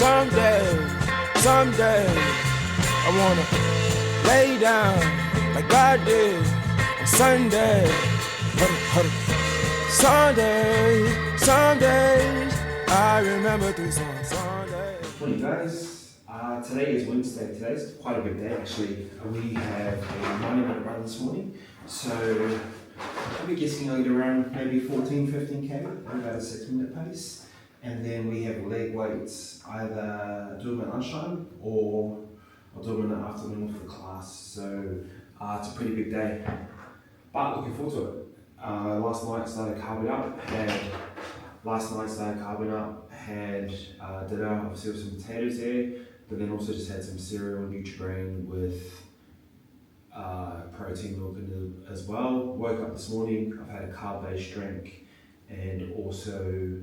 Someday, I wanna lay down like God did on Sunday. Sundays, I remember these songs. Sunday. Morning guys, today is Wednesday. Today's quite a good day actually. We have a 90-minute run this morning, so I'll be guessing I'll get around maybe 14-15k at about a 6-minute pace. And then we have leg weights, either do them at lunchtime or I'll do them in the afternoon for the class. So it's a pretty big day, but looking forward to it. Last night started carving up, had dinner, obviously with some potatoes there, but then also just had some cereal and Nutri-Grain with protein milk in it as well. Woke up this morning, I've had a carb-based drink and also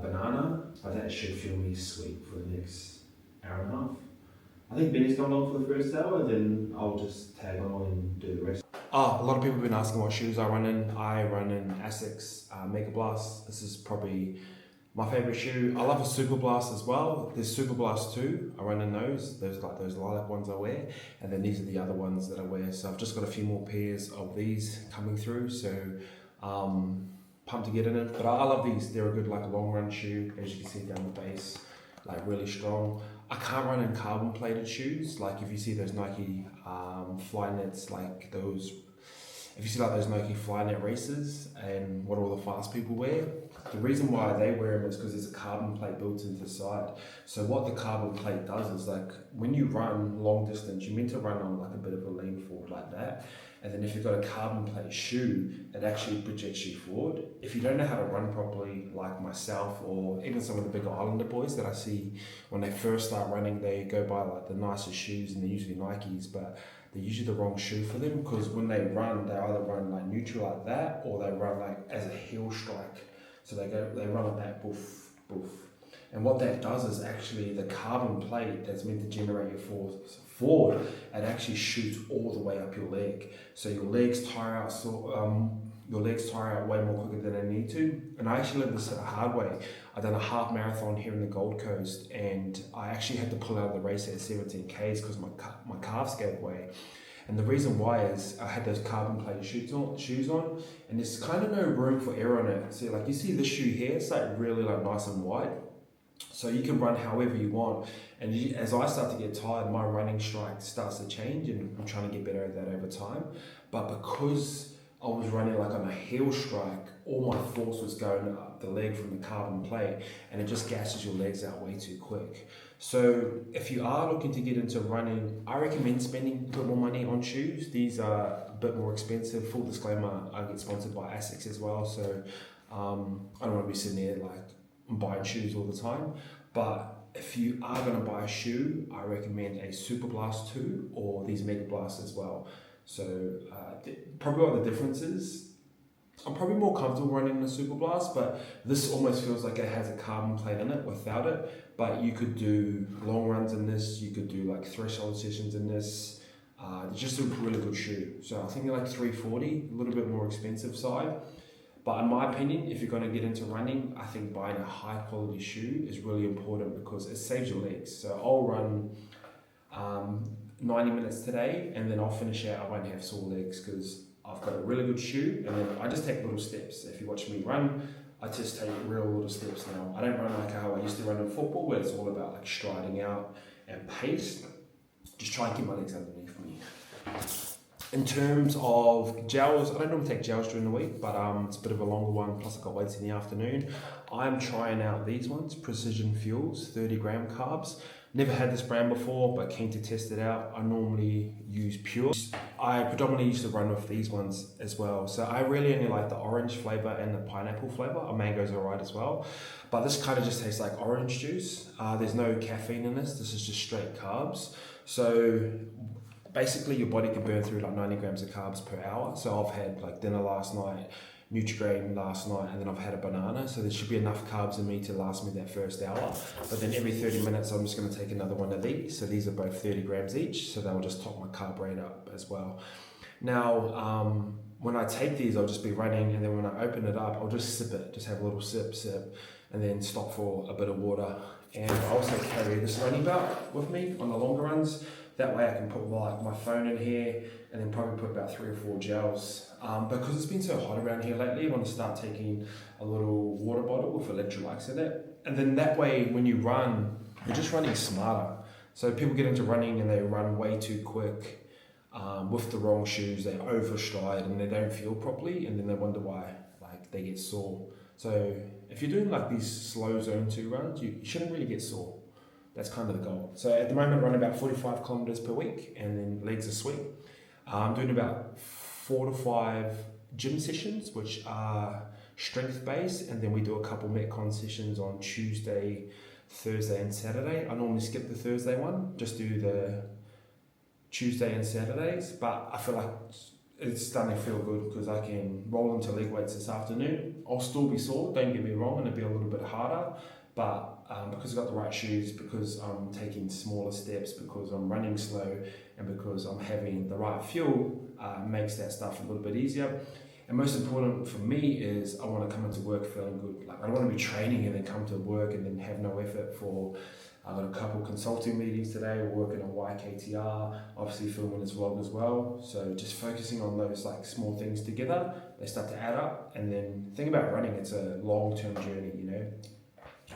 banana, but that should feel me sweet for the next hour and a half. I think Benny's going on for the first hour, then I'll just tag on and do the rest. A lot of people have been asking what shoes I run in. I run in Asics Mega Blast. This is probably my favourite shoe. I love a Super Blast as well. There's Super Blast 2, I run in those. Those like those lilac ones I wear. And then these are the other ones that I wear. So I've just got a few more pairs of these coming through. So pumped to get in it. But I love these. They're a good like long run shoe. As you can see down the base, like really strong. I can't run in carbon plated shoes. Like if you see those Nike Flyknits, like those, if you see like those Nike Flyknit races and what all the fast people wear, the reason why they wear them is because there's a carbon plate built into the side. So what the carbon plate does is like when you run long distance, you're meant to run on like a bit of a lean forward like that. And then if you've got a carbon plate shoe, it actually projects you forward. If you don't know how to run properly, like myself or even some of the bigger Islander boys that I see when they first start running, they go buy like the nicest shoes and they're usually Nikes, but they're usually the wrong shoe for them because when they run, they either run like neutral like that or they run like as a heel strike. So they run like that, boof, boof. And what that does is actually the carbon plate that's meant to generate your force forward, it actually shoots all the way up your leg. So your legs tire out way more quicker than they need to. And I actually learned this the hard way. I done a half marathon here in the Gold Coast and I actually had to pull out of the race at 17Ks because my calves gave way. And the reason why is I had those carbon plate shoes on and there's kind of no room for error on it. So like you see this shoe here, it's like really like nice and wide. So you can run however you want. And as I start to get tired, my running strike starts to change and I'm trying to get better at that over time. But because I was running like on a heel strike, all my force was going up the leg from the carbon plate and it just gasses your legs out way too quick. So if you are looking to get into running, I recommend spending a bit more money on shoes. These are a bit more expensive. Full disclaimer, I get sponsored by Asics as well. So I don't want to be sitting there like buying shoes all the time. But if you are going to buy a shoe, I recommend a Super Blast 2 or these Mega Blasts as well. So probably what the difference is, I'm probably more comfortable running in a Super Blast, but this almost feels like it has a carbon plate in it without it. But you could do long runs in this, you could do like threshold sessions in this. It's just a really good shoe. So I think they're like $340, a little bit more expensive side. But in my opinion, if you're going to get into running, I think buying a high quality shoe is really important because it saves your legs. So I'll run 90 minutes today and then I'll finish out, I won't have sore legs because I've got a really good shoe and then I just take little steps. If you watch me run, I just take real little steps now. I don't run like how I used to run in football where it's all about like striding out and pace. Just try and keep my legs underneath me. In terms of gels, I don't normally take gels during the week, but it's a bit of a longer one, plus I've got weights in the afternoon. I'm trying out these ones, Precision Fuels, 30 gram carbs. Never had this brand before, but keen to test it out. I normally use Pure. I predominantly used to run with these ones as well. So I really only like the orange flavor and the pineapple flavor. A mango's alright as well. But this kind of just tastes like orange juice. There's no caffeine in this. This is just straight carbs. So basically your body can burn through like 90 grams of carbs per hour. So I've had like dinner last night, Nutri-Grain last night, and then I've had a banana. So there should be enough carbs in me to last me that first hour. But then every 30 minutes, I'm just gonna take another one of these. So these are both 30 grams each. So they'll just top my carb rate up as well. Now, when I take these, I'll just be running. And then when I open it up, I'll just sip it, just have a little sip. and then stop for a bit of water. And I also carry this running belt with me on the longer runs. That way I can put like my phone in here and then probably put about 3 or 4 gels. Because it's been so hot around here lately, I want to start taking a little water bottle with electrolytes in it. And then that way when you run, you're just running smarter. So people get into running and they run way too quick with the wrong shoes, they overstride and they don't feel properly, and then they wonder why like they get sore. So if you're doing like these slow zone 2 runs, you shouldn't really get sore. That's kind of the goal. So at the moment, I run about 45 kilometers per week, and then legs are sweet. I'm doing about 4 to 5 gym sessions, which are strength based, and then we do a couple Metcon sessions on Tuesday, Thursday, and Saturday. I normally skip the Thursday one, just do the Tuesday and Saturdays, but I feel like it's starting to feel good because I can roll into leg weights this afternoon. I'll still be sore, don't get me wrong, and it'll be a little bit harder, but because I've got the right shoes, because I'm taking smaller steps, because I'm running slow, and because I'm having the right fuel, makes that stuff a little bit easier. And most important for me is I want to come into work feeling good. Like I don't want to be training and then come to work and then have no effort for. I've got a couple consulting meetings today. We're working on YKTR, obviously filming this vlog as well. So just focusing on those like small things together, they start to add up. And then the thing about running, it's a long-term journey, you know.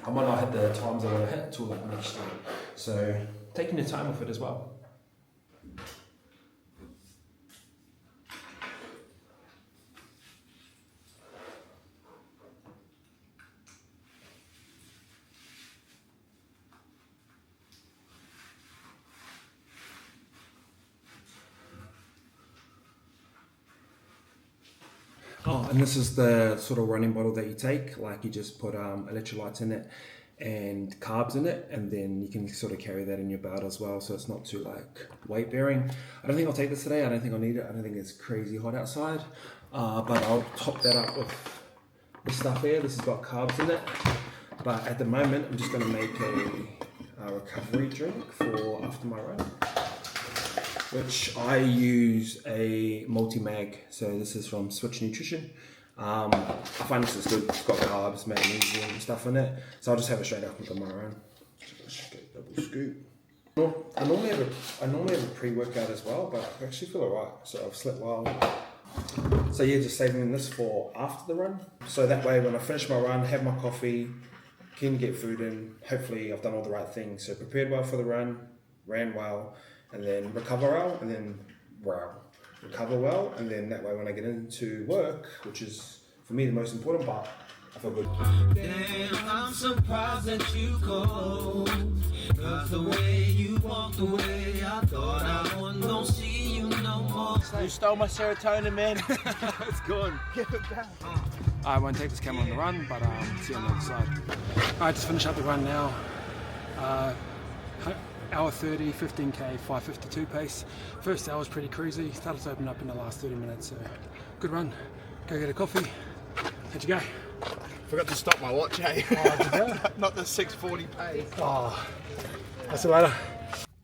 I might not hit the times I want to hit until like next year. So taking your time with it as well. Oh, and this is the sort of running bottle that you take. Like you just put electrolytes in it and carbs in it, and then you can sort of carry that in your belt as well, so it's not too like weight bearing. I don't think I'll take this today. I don't think I'll need it. I don't think it's crazy hot outside, but I'll top that up with this stuff here. This has got carbs in it, but at the moment I'm just going to make a recovery drink for after my run, which I use a multi-mag. So this is from Switch Nutrition. I find this is good. It's got carbs, magnesium and stuff in it. So I'll just have it straight up with my own. Double scoop. I normally have a pre-workout as well, but I actually feel alright. So I've slept well. So yeah, just saving this for after the run. So that way when I finish my run, have my coffee, can get food in, hopefully I've done all the right things. So prepared well for the run, ran well, and then recover well, and then recover well, and then that way when I get into work, which is for me the most important part, I feel good. Damn, I'm surprised that you called, cause the way you walked away, I thought I wasn't gonna see you no more. You stole my serotonin, man. It's gone. Give it back. I won't take this camera on the run, but see you on the other side. I just finished up the run now. Hour 30, 15k, 5:52 pace. First hour was pretty cruisy. Started to open up in the last 30 minutes, so good run. Go get a coffee. How'd you go? Forgot to stop my watch, hey? Oh, did you? Not the 6:40 pace. Oh, I'll see you later.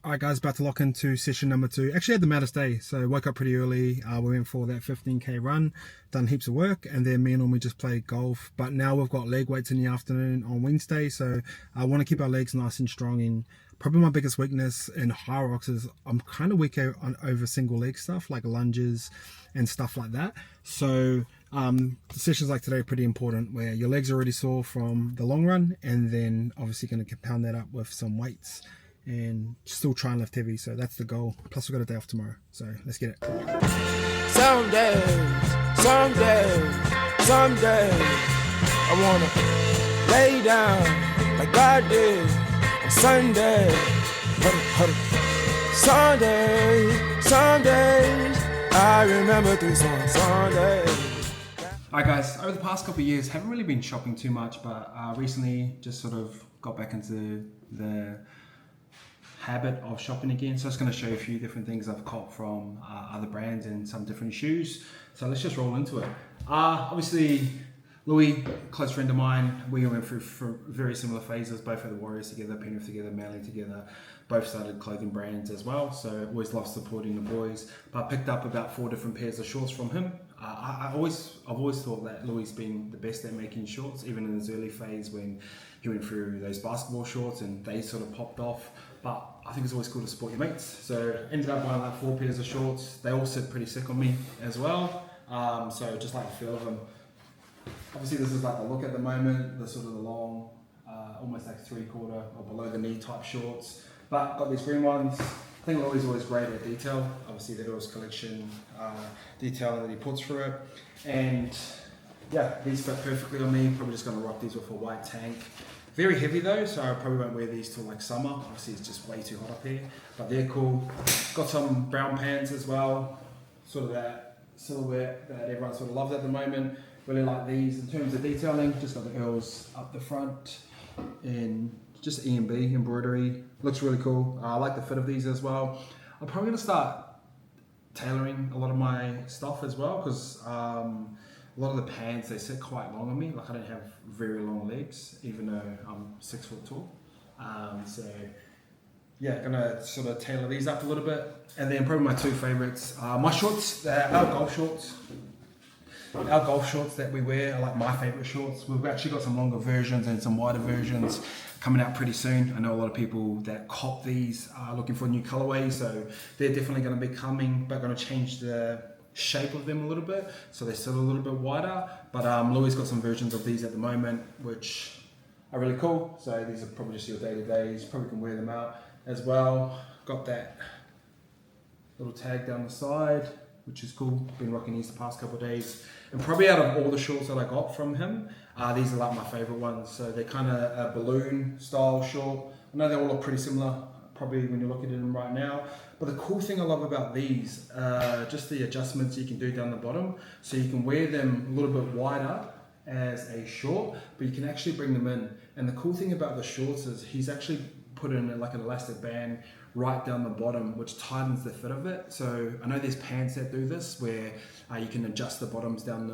Alright guys, about to lock into session number 2. Actually had the maddest day, so woke up pretty early. We went for that 15k run, done heaps of work, and then me and Normie just played golf. But now we've got leg weights in the afternoon on Wednesday, so I want to keep our legs nice and strong. And probably my biggest weakness in high rocks is I'm kind of weak over single leg stuff like lunges and stuff like that. So the sessions like today are pretty important, where your legs are already sore from the long run, and then obviously going to compound that up with some weights and still try and lift heavy. So that's the goal. Plus we've got a day off tomorrow, so let's get it. Someday I wanna lay down like I did on Sunday. Sundays, I remember these on Sundays. Alright guys, over the past couple of years, haven't really been shopping too much, but recently just sort of got back into the habit of shopping again. So I'm just going to show you a few different things I've caught from other brands and some different shoes. So let's just roll into it. Obviously, Louis, close friend of mine, we went through very similar phases, both had the Warriors together, Penrith together, Manly together, both started clothing brands as well, so always love supporting the boys. But I picked up about 4 different pairs of shorts from him. I've always thought that Louis been the best at making shorts, even in his early phase when he went through those basketball shorts and they sort of popped off. But I think it's always cool to support your mates. So ended up buying like 4 pairs of shorts. They all sit pretty sick on me as well. So just like the feel of them. Obviously this is like the look at the moment, the sort of the long, almost like 3/4 or below the knee type shorts. But got these green ones. I think Louis is always great at detail. Obviously the Earls collection detailing that he puts through it. And yeah, these fit perfectly on me. Probably just going to rock these with a white tank. Very heavy though, so I probably won't wear these till like summer. Obviously it's just way too hot up here, but they're cool. Got some brown pants as well. Sort of that silhouette that everyone sort of loves at the moment. Really like these. In terms of detailing, just got the Earls up the front and just E&B embroidery. Looks really cool. I like the fit of these as well. I'm probably going to start tailoring a lot of my stuff as well, because a lot of the pants, they sit quite long on me. Like I don't have very long legs, even though I'm 6 foot tall. So yeah, gonna sort of tailor these up a little bit. And then probably my 2 favorites, my shorts, our golf shorts. Our golf shorts that we wear are like my favorite shorts. We've actually got some longer versions and some wider versions coming out pretty soon. I know a lot of people that cop these are looking for a new colorway, so they're definitely going to be coming, but going to change the shape of them a little bit, so they're still a little bit wider. But Louis got some versions of these at the moment which are really cool. So these are probably just your day-to-days. Probably can wear them out as well. Got that little tag down the side, which is cool. Been rocking these the past couple of days. And probably out of all the shorts that I got from him, these are like my favorite ones. So they're kind of a balloon style short. I know they all look pretty similar, probably when you're looking at them right now. But the cool thing I love about these, just the adjustments you can do down the bottom. So you can wear them a little bit wider as a short, but you can actually bring them in. And the cool thing about the shorts is he's actually put in like an elastic band right down the bottom, which tightens the fit of it. So I know there's pants that do this where you can adjust the bottoms down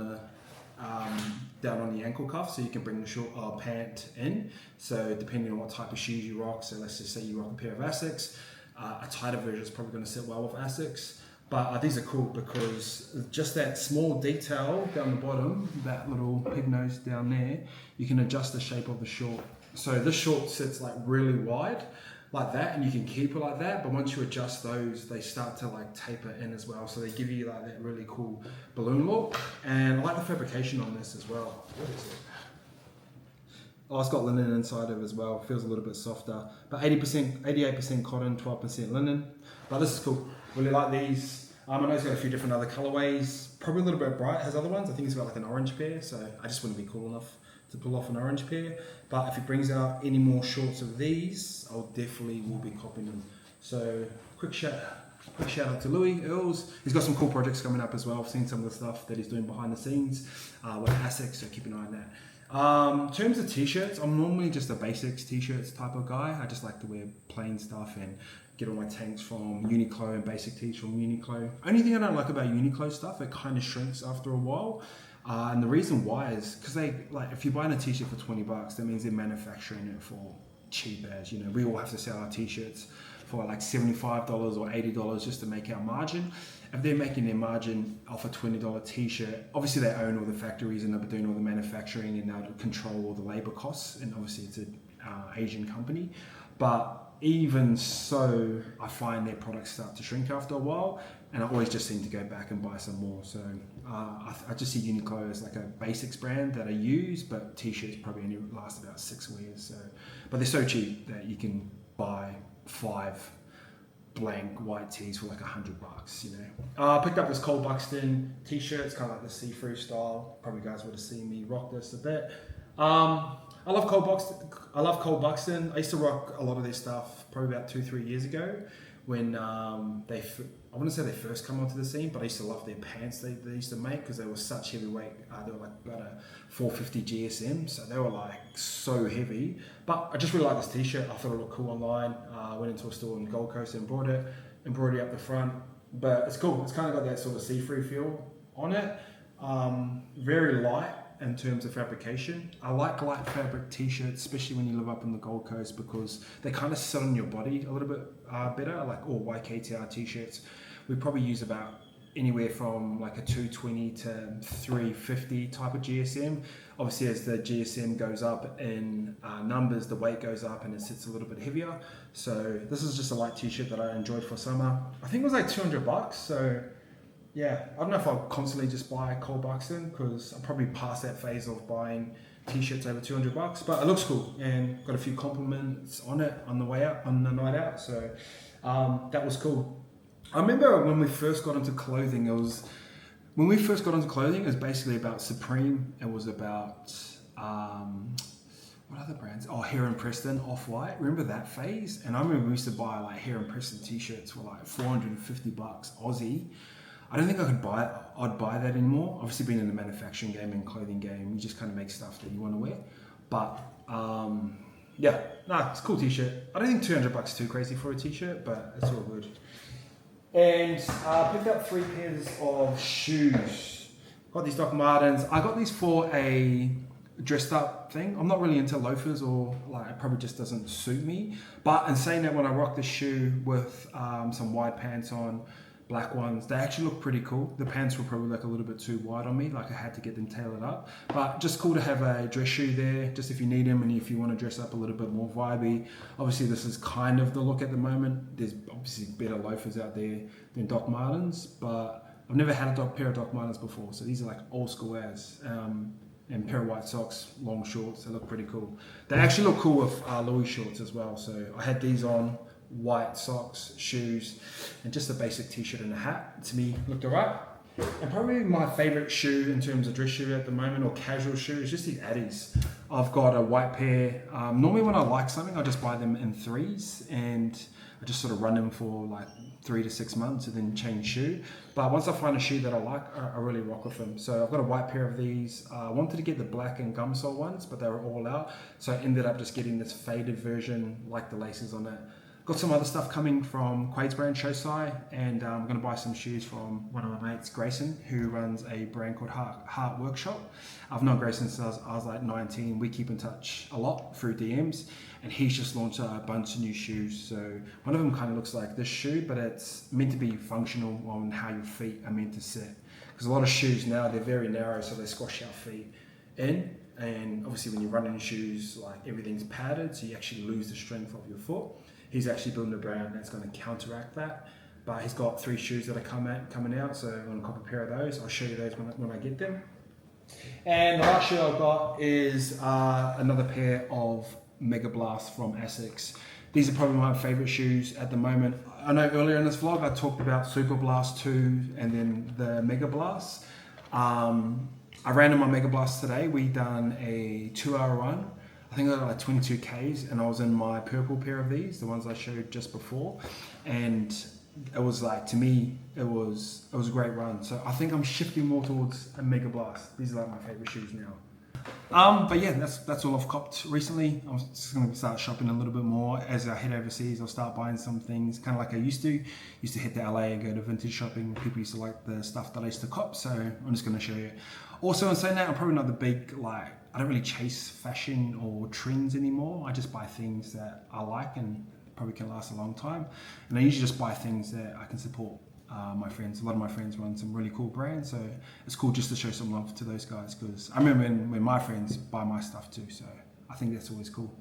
on the ankle cuff, so you can bring the short pant in. So depending on what type of shoes you rock, so let's just say you rock a pair of Asics, a tighter version is probably going to sit well with Asics. But these are cool because just that small detail down the bottom, that little pig nose down there, you can adjust the shape of the short. So this short sits like really wide like that, and you can keep it like that, but once you adjust those, they start to like taper in as well, so they give you like that really cool balloon look. And I like the fabrication on this as well. What is it? Oh, it's got linen inside of it as well. Feels a little bit softer, but 88% cotton, 12% linen. But this is cool. Really like these. I know it's got a few different other colorways. Probably a little bit bright. Has other ones. I think it's got like an orange pair, so I just wouldn't be cool enough to pull off an orange pair. But if he brings out any more shorts of these, I'll definitely will be copying them. So quick shout out to Louis Earls. He's got some cool projects coming up as well. I've seen some of the stuff that he's doing behind the scenes with Asics, so keep an eye on that. In terms of t-shirts, I'm normally just a basics t-shirts type of guy. I just like to wear plain stuff and get all my tanks from Uniqlo and basic tees from Uniqlo. Only thing I don't like about Uniqlo stuff, it kind of shrinks after a while. And the reason why is because they like, if you're buying a t-shirt for $20, that means they're manufacturing it for cheap as, you know, we all have to sell our t-shirts for like $75 or $80 just to make our margin. If they're making their margin off a $20 t-shirt, obviously they own all the factories and they're doing all the manufacturing and they'll control all the labor costs, and obviously it's an Asian company. But even so, I find their products start to shrink after a while, and I always just seem to go back and buy some more. So I just see Uniqlo as like a basics brand that I use, but t-shirts probably only last about 6 wears. So, but they're so cheap that you can buy 5 blank white tees for like $100, you know. I picked up this Cole Buxton t-shirt. It's kind of like the see-through style. Probably guys would have seen me rock this a bit. I love Cole Buxton. I used to rock a lot of their stuff probably about 2-3 years ago when I wouldn't say they first come onto the scene, but I used to love their pants they used to make because they were such heavyweight. They were like about a 450 GSM, so they were like so heavy. But I just really like this t-shirt. I thought it looked cool online. I went into a store in the Gold Coast and bought it, embroidery up the front. But it's cool. It's kind of got that sort of see-through feel on it. Very light in terms of fabrication. I like light fabric t-shirts, especially when you live up in the Gold Coast, because they kind of sit on your body a little bit better, like all YKTR t-shirts. We probably use about anywhere from like a 220 to 350 type of GSM. Obviously, as the GSM goes up in numbers, the weight goes up and it sits a little bit heavier. So this is just a light t-shirt that I enjoyed for summer. I think it was like $200. So yeah, I don't know if I'll constantly just buy Cole Buxton, because I'm probably past that phase of buying t-shirts over $200, but it looks cool and got a few compliments on it on the way out, on the night out. So that was cool. I remember when we first got into clothing, it was basically about Supreme. It was about what other brands? Oh, Hare and Preston, Off-White. Remember that phase? And I remember we used to buy like Hare and Preston t-shirts for like $450 Aussie. I don't think I'd buy that anymore. Obviously, being in the manufacturing game and clothing game, you just kind of make stuff that you want to wear. But yeah, it's a cool t-shirt. I don't think $200 is too crazy for a t-shirt, but it's all good. And I picked up 3 pairs of shoes. Got these Doc Martens. I got these for a dressed up thing. I'm not really into loafers, or like it probably just doesn't suit me. But in saying that, when I rock this shoe with some wide pants on, black ones, they actually look pretty cool. The pants were probably like a little bit too wide on me, like I had to get them tailored up, but just cool to have a dress shoe there, just if you need them and if you want to dress up a little bit more vibey. Obviously this is kind of the look at the moment. There's obviously better loafers out there than Doc Martens, but I've never had a pair of Doc Martens before, so these are like old school as and pair of white socks, long shorts. They look pretty cool. They actually look cool with Louis shorts as well. So I had these on, white socks, shoes, and just a basic t-shirt and a hat. To me, looked alright. And probably my favorite shoe in terms of dress shoe at the moment, or casual shoe, is just these Addies. I've got a white pair. Normally when I like something, I just buy them in 3s, and I just sort of run them for like 3 to 6 months and then change shoe. But once I find a shoe that I like, I really rock with them. So I've got a white pair of these. I wanted to get the black and gum sole ones, but they were all out. So I ended up just getting this faded version, like the laces on it. Got some other stuff coming from Quade's brand, Shosai, and I'm going to buy some shoes from one of my mates, Grayson, who runs a brand called Heart Workshop. I've known Grayson since I was like 19. We keep in touch a lot through DMs, and he's just launched a bunch of new shoes. So one of them kind of looks like this shoe, but it's meant to be functional on how your feet are meant to sit. Because a lot of shoes now, they're very narrow, so they squash our feet in. And obviously when you're running in shoes, like everything's padded, so you actually lose the strength of your foot. He's actually building a brand that's going to counteract that. But he's got 3 shoes that are coming out, so I'm going to cop a pair of those. I'll show you those when I get them. And the last shoe I've got is another pair of Mega Blast from Asics. These are probably my favorite shoes at the moment. I know earlier in this vlog I talked about Super Blast 2 and then the Mega Blast. I ran in my Mega Blast today. We done a 2-hour run. I think I got like 22 Ks, and I was in my purple pair of these, the ones I showed just before, and it was like, to me, it was a great run. So I think I'm shifting more towards a Mega Blast. These are like my favorite shoes now. But yeah, that's all I've copped recently. I'm just going to start shopping a little bit more. As I head overseas, I'll start buying some things, kind of like I used to. Used to head to LA and go to vintage shopping. People used to like the stuff that I used to cop, so I'm just going to show you. Also, in saying that, I'm probably not the big, like, I don't really chase fashion or trends anymore. I just buy things that I like and probably can last a long time. And I usually just buy things that I can support my friends. A lot of my friends run some really cool brands, so it's cool just to show some love to those guys, because I remember when my friends buy my stuff too, so I think that's always cool.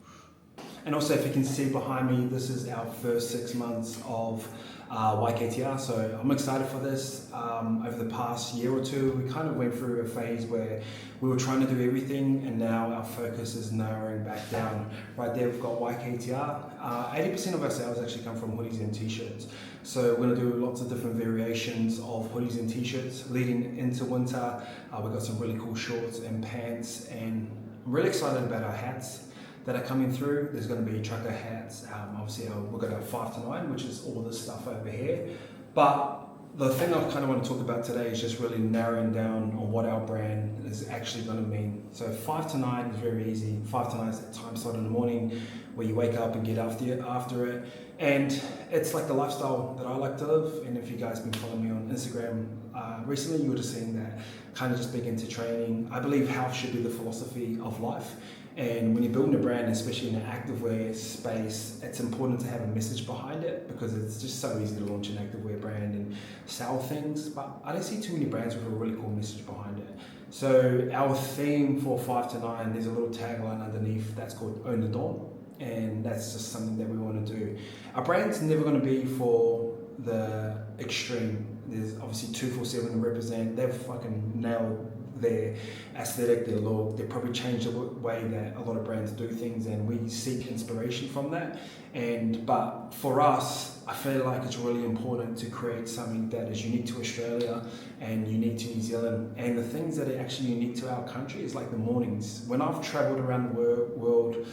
And also, if you can see behind me, this is our first 6 months of YKTR, so I'm excited for this. Over the past year or two, we kind of went through a phase where we were trying to do everything, and now our focus is narrowing back down. Right there, we've got YKTR. 80% of our sales actually come from hoodies and t-shirts. So we're going to do lots of different variations of hoodies and t-shirts leading into winter. We've got some really cool shorts and pants, and I'm really excited about our hats that are coming through. There's going to be trucker hats. Obviously, we're going to have 5 to 9, which is all this stuff over here. But the thing I kind of want to talk about today is just really narrowing down on what our brand is actually going to mean. So 5 to 9 is very easy. 5 to 9 is that time slot in the morning where you wake up and get after it. And it's like the lifestyle that I like to live. And if you guys have been following me on Instagram recently, you would have seen that kind of just big into training. I believe health should be the philosophy of life. And when you're building a brand, especially in the activewear space, it's important to have a message behind it, because it's just so easy to launch an activewear brand and sell things. But I don't see too many brands with a really cool message behind it. So our theme for 5 to 9, there's a little tagline underneath that's called Own the Dawn. And that's just something that we want to do. Our brand's never going to be for the extreme. There's obviously 247 to represent. They've fucking nailed their aesthetic, their look. They probably changed the way that a lot of brands do things, and we seek inspiration from that. But for us, I feel like it's really important to create something that is unique to Australia and unique to New Zealand. And the things that are actually unique to our country is like the mornings. When I've travelled around the world,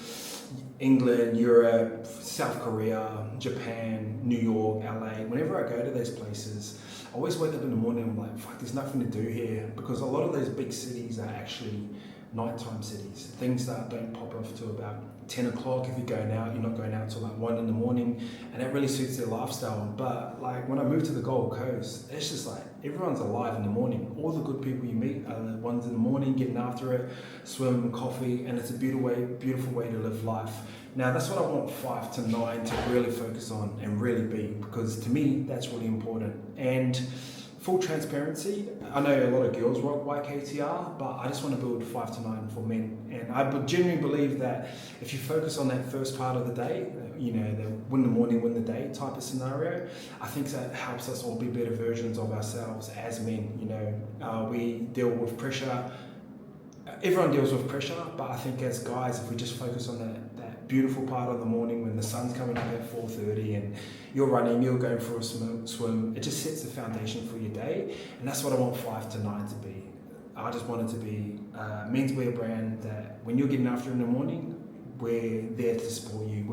England, Europe, South Korea, Japan, New York, LA, whenever I go to those places, I always wake up in the morning and I'm like, fuck, there's nothing to do here. Because a lot of those big cities are actually nighttime cities. Things that don't pop off till about 10 o'clock. If you're going out, you're not going out till like 1 in the morning. And that really suits their lifestyle. But like when I moved to the Gold Coast, it's just like everyone's alive in the morning. All the good people you meet are the ones in the morning getting after it, swim, coffee, and it's a beautiful way to live life. Now that's what I want 5 to 9 to really focus on and really be, because to me that's really important. And full transparency, I know a lot of girls rock YKTR, but I just want to build 5 to 9 for men. And I genuinely believe that if you focus on that first part of the day, you know, the win the morning, win the day type of scenario, I think that helps us all be better versions of ourselves as men. You know, we deal with pressure. Everyone deals with pressure, but I think as guys, if we just focus on that beautiful part of the morning when the sun's coming up at 4:30 and you're running, you're going for a swim, it just sets the foundation for your day. And that's what I want 5 to 9 to be. I just want it to be a menswear brand that when you're getting after in the morning, we're there to support you.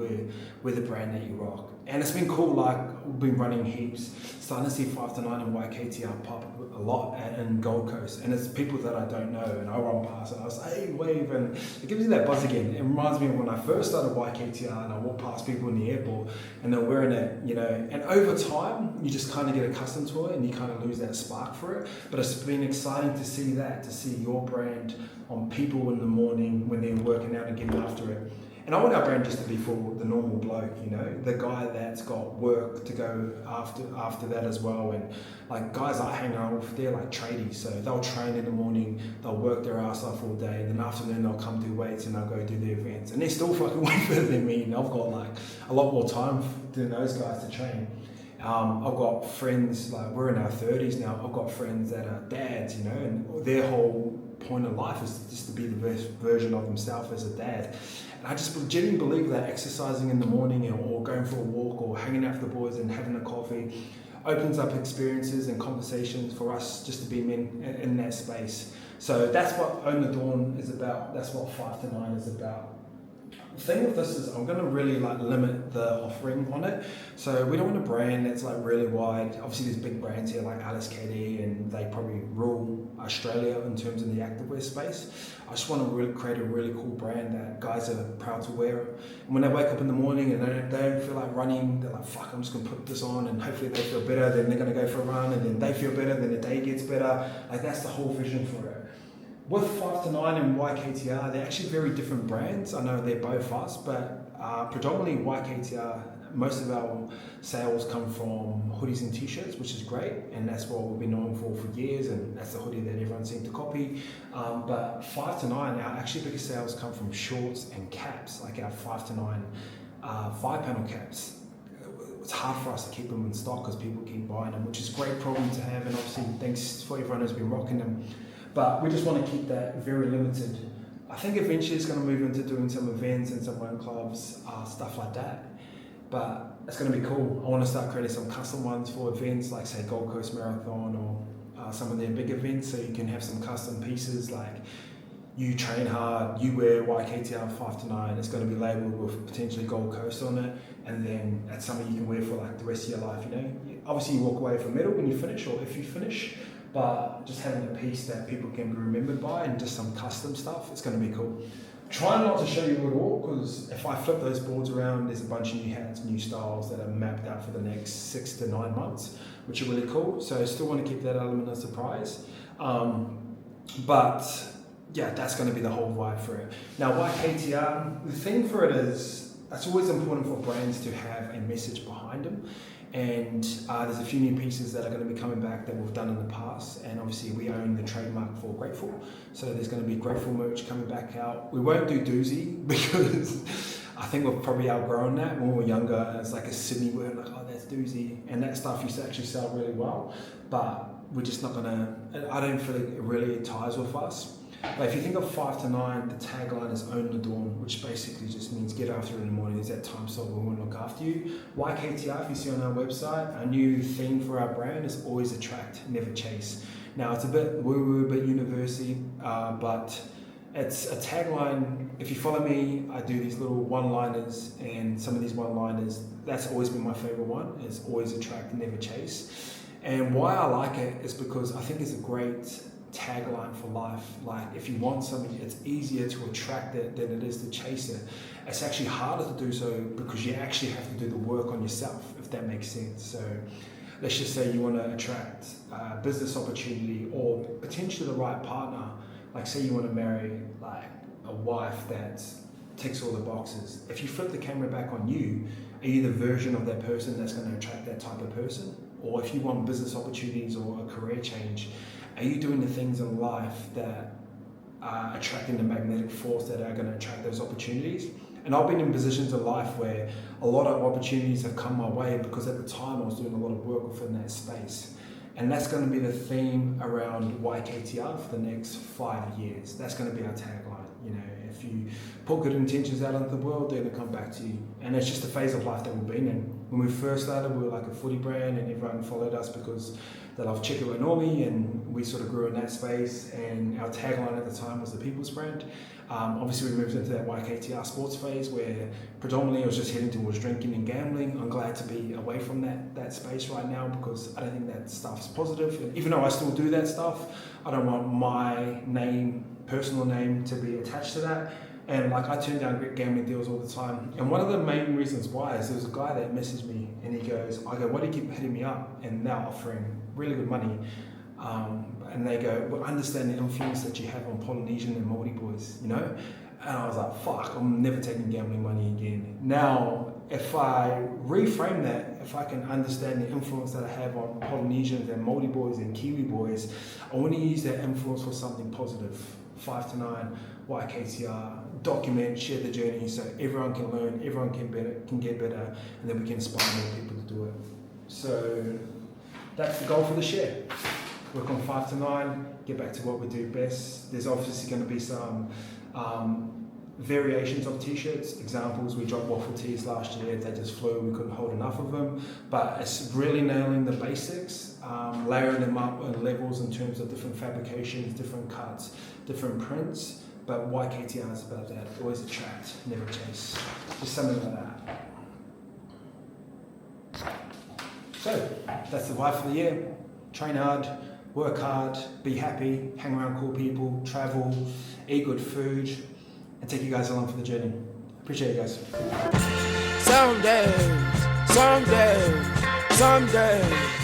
We're the brand that you rock. And it's been cool, like we've been running heaps, starting to see 5 to 9 and YKTR pop up a lot in Gold Coast. And it's people that I don't know, and I run past and I was like, hey, wave, and it gives you that buzz again. It reminds me of when I first started YKTR and I walked past people in the airport and they're wearing it, you know. And over time, you just kind of get accustomed to it and you kind of lose that spark for it. But it's been exciting to see that, to see your brand on people in the morning when they're working out and getting after it. And I want our brand just to be for the normal bloke, you know, the guy that's got work to go after that as well. And like guys I hang out with, they're like tradies, so they'll train in the morning, they'll work their ass off all day, and then afternoon they'll come do weights and they'll go do the events. And they're still fucking way better than me, and I've got like a lot more time than those guys to train. I've got friends, like we're in our 30s now, I've got friends that are dads, you know, and their whole point of life is just to be the best version of themselves as a dad. And I just genuinely believe that exercising in the morning or going for a walk or hanging out with the boys and having a coffee opens up experiences and conversations for us just to be men in that space. So that's what Own the Dawn is about. That's what 5 to 9 is about. The thing with this is I'm going to really like limit the offering on it. So we don't want a brand that's like really wide. Obviously there's big brands here like YKTR and they probably rule Australia in terms of the activewear space. I just want to really create a really cool brand that guys are proud to wear. And when they wake up in the morning and they don't feel like running, they're like, fuck, I'm just going to put this on, and hopefully they feel better, then they're going to go for a run, and then they feel better, then the day gets better. Like that's the whole vision for it. With 5 to 9 and YKTR, they're actually very different brands. I know they're both us, but predominantly YKTR, most of our sales come from hoodies and t-shirts, which is great, and that's what we've been known for years, and that's the hoodie that everyone seems to copy. But 5 to 9, our actually biggest sales come from shorts and caps, like our 5 to 9 5-panel caps. It's hard for us to keep them in stock because people keep buying them, which is a great problem to have, and obviously thanks for everyone who's been rocking them. But we just want to keep that very limited. I think eventually it's going to move into doing some events and some run clubs, stuff like that. But it's going to be cool. I want to start creating some custom ones for events like say Gold Coast Marathon or some of their big events, so you can have some custom pieces like you train hard, you wear YKTR 5 to 9, it's going to be labelled with potentially Gold Coast on it, and then that's something you can wear for like the rest of your life, you know. Obviously you walk away from medal when you finish, or if you finish, but just having a piece that people can be remembered by and just some custom stuff, it's going to be cool. Try not to show you it all, because if I flip those boards around, there's a bunch of new hats, new styles that are mapped out for the next 6 to 9 months, which are really cool. So I still want to keep that element of surprise. But yeah, that's going to be the whole vibe for it. Now, YKTR, the thing for it is, it's always important for brands to have a message behind them. And there's a few new pieces that are going to be coming back that we've done in the past, and obviously we own the trademark for Grateful, so there's going to be Grateful merch coming back out. We won't do doozy because I think we've probably outgrown that. When we were younger, it's like a Sydney word, like, oh, that's doozy, and that stuff used to actually sell really well, but we're just not going to, I don't feel like it really ties with us. But if you think of 5 to 9, the tagline is Own the Dawn, which basically just means get after it in the morning. Is that time slot we want to look after you. YKTR, if you see on our website, our new theme for our brand is always attract, never chase. Now it's a bit woo-woo, a bit university, but it's a tagline. If you follow me, I do these little one-liners, and some of these one-liners, that's always been my favorite one, is always attract, never chase. And why I like it is because I think it's a great tagline for life. Like, if you want something, it's easier to attract it than it is to chase it. It's actually harder to do so because you actually have to do the work on yourself, if that makes sense. So let's just say you want to attract business opportunity or potentially the right partner. Like, say you want to marry like a wife that ticks all the boxes. If you flip the camera back on you, are you the version of that person that's going to attract that type of person? Or if you want business opportunities or a career change, are you doing the things in life that are attracting the magnetic force that are going to attract those opportunities? And I've been in positions in life where a lot of opportunities have come my way because at the time I was doing a lot of work within that space. And that's going to be the theme around YKTR for the next 5 years. That's going to be our tagline. You know, if you put good intentions out into the world, they're going to come back to you. And it's just a phase of life that we've been in. When we first started, we were like a footy brand, and everyone followed us because they loved Chico and Normie, and we sort of grew in that space. And our tagline at the time was the People's Brand. Obviously, we moved into that YKTR sports phase where predominantly I was just heading towards drinking and gambling. I'm glad to be away from that space right now because I don't think that stuff's positive. And even though I still do that stuff, I don't want my name, personal name, to be attached to that. And like, I turn down gambling deals all the time. And one of the main reasons why is there was a guy that messaged me and he goes, I go, why do you keep hitting me up and now offering really good money? And they go, well, understand the influence that you have on Polynesian and Māori boys, you know? And I was like, fuck, I'm never taking gambling money again. Now, if I reframe that, if I can understand the influence that I have on Polynesians and Māori boys and Kiwi boys, I want to use that influence for something positive. 5 to 9, YKTR, document, share the journey so everyone can learn, everyone can get better, and then we can inspire more people to do it. So that's the goal for this year. Work on 5 to 9, get back to what we do best. There's obviously going to be some variations of t-shirts. Examples, we dropped waffle tees last year, they just flew, we couldn't hold enough of them. But it's really nailing the basics, layering them up in levels in terms of different fabrications, different cuts, different prints. But YKTR is about that, always attract, never chase. Just something like that. So, that's the vibe for the year. Train hard, work hard, be happy, hang around cool people, travel, eat good food, and take you guys along for the journey. Appreciate you guys. Someday, someday, someday.